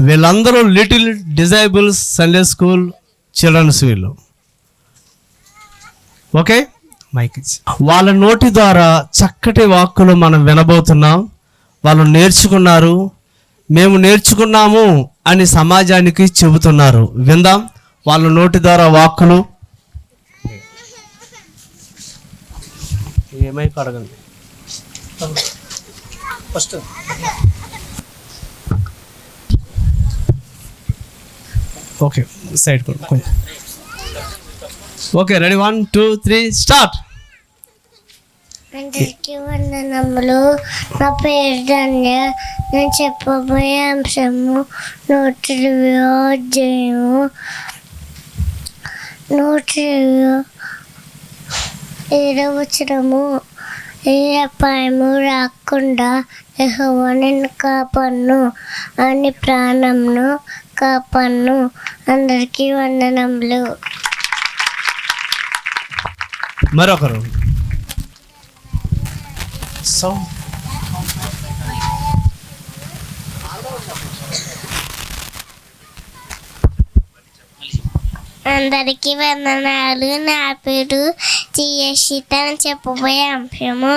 వీళ్ళందరూ little డిజైబుల్స్ Sunday school children's వీళ్ళు. Okay, mic వాళ్ళ నోటి ద్వారా చక్కటి వాక్కులు మనం వినబోతున్నాం. వాళ్ళు నేర్చుకున్నారు, మేము నేర్చుకున్నాము అని సమాజానికి చెబుతున్నారు. విందాం వాళ్ళ నోటి ద్వారా వాక్కులు. ఏమై అడగండి ఫస్ట్. ఓకే, సైడ్ కొంచెం. Okay, ready, 1 2 3 start. అందరికీ వందనములు. నా పేరు ధన్య. నేను చెప్పబోయే అంశము 120వ అధ్యాయము 127వ వచనము. ఏ అపాయము రాకుండా యెహోవా నిన్ను కాపాడును, అని ప్రాణంను కాపాడును. అందరికీ వందనములు. మరొకరు అందరికీ వందనాలు. నా పేరు జియషిత. చెప్పబోయే అంశము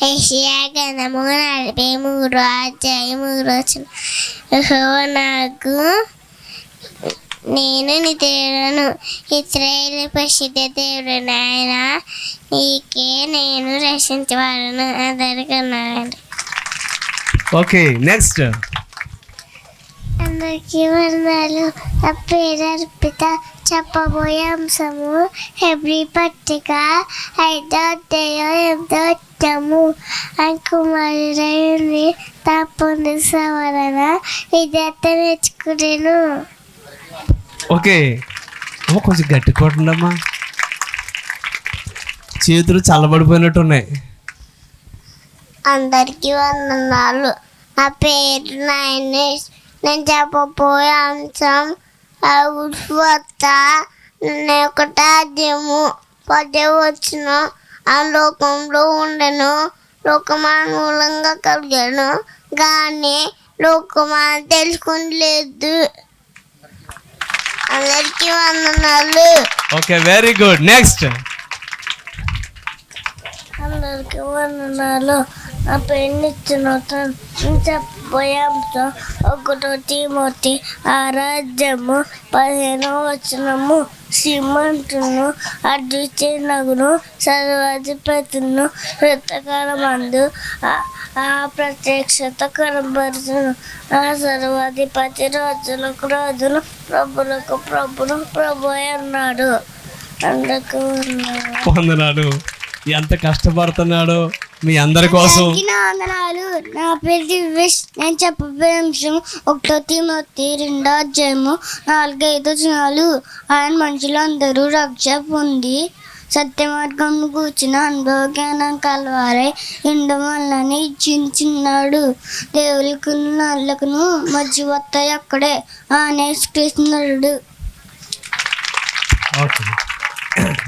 యెషయా గ్రంథము 43వ అధ్యాయం 3వ వచనం. యెహోవా నాకు, నేను నీ దేవుడను, ఇశ్రాయేలు పరిశుద్ధ దేవుడను, ఆయన నీకే నేను రక్షించవాలను. అందరికీ ఉన్నానండి. Okay, next. అందరికీ వందనాలు. నా పేరు అర్పిత. చెప్పబోయే అంశము హెబ్రీ పత్రిక 5వ అధ్యాయం 8వ వచనము. ఆయన కుమారుడైన తా పొందిన వలన విద్యార్థి నేర్చుకునేను. ఓకే అమ్మ, కొంచెం గట్టి కొట్టండమ్మా, చేతులు చల్లబడిపోయినట్టున్నాయి. అందరికీ వందనాలు. నా పేరు నైనేష్. నేను చెప్పబోయే అంశం ఉత్వత్త 1వ అధ్యాయము 10వ వచనం. ఆ లోకంలో ఉండెను, లోకమాన మూలంగా కలిగాను, కానీ లోకమాన తెలుసుకునిలేదు. అందరికీ వందనాలు. Okay, very good. నెక్స్ట్. అందరికీ వందనాలు. నా పేరు నిత్యనూతన్. నేను చెప్పబోయే అంశం 1 తిమోతి 6వ అధ్యాయము 15వ వచనము. శ్రీమంతును అద్వితీయునగును సర్వాధిపతులను వృత్తకాలమందు ఆ ప్రత్యక్షత కనబరుచును. ఆ సర్వాధిపతి రాజులకు రాజును, ప్రభులకు ప్రభును ప్రభు అన్నాడు. అందుకు వందనాలు. ఎంత కష్టపడుతున్నాడు మీ అందరి కోసం. వందనాలు. నా పేరు దివ్యేష్. నేను చెప్పబోయే అంశం 1 తిమోతి 2వ అధ్యాయము 4-5 వచనాలు. ఆయన మనుషులందరూ రక్ష పొంది సత్య మార్గంను కూర్చున్న అనుభవ జ్ఞానం కలవారై ఉండవాలని ఇచ్చించున్నాడు. దేవులకు నల్లకును మధ్య వస్తాయి అక్కడే ఆనే కృష్ణుడు.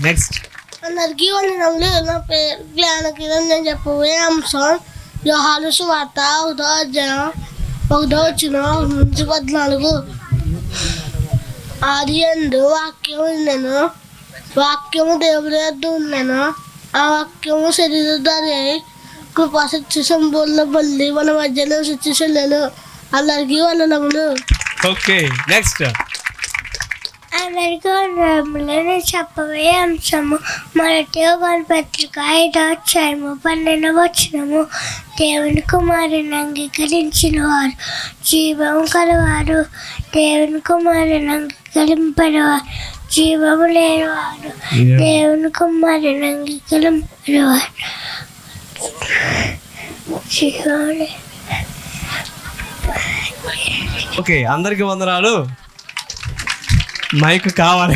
నెక్స్ట్. అందరికీ వందనములు. నా పేరు జ్ఞానకిరణ్. నేను చెప్పబోయే అంశం యోహాను సువార్త 1వ అధ్యాయం 1వ వచనం నుంచి 14. ఆది యందు వాక్యం ఉండెను, వాక్యము దేవుని యొద్ద ఉండెను, ఆ వాక్యము శరీరధారి అయి కృపా సత్య సంపూర్ణ బల్లి మన మధ్యలో శిక్ష చెల్లెను. అందరికీ వందనములు. Okay, next. అందరికీ వందనములు. నేను చెప్పబోయే అంశము 1 యోహాను పత్రిక 5వ అధ్యాయము 12వ వచనము. దేవుని కుమారుని అంగీకరించిన వారు జీవము కలవారు, దేవుని కుమారుని అంగీకరింపనివారు జీవము లేనివారు. దేవుని కుమారుని అంగీకరింపనివారు జీవము. ఓకే, అందరికి వందనాలు. మైక్ కావాలి.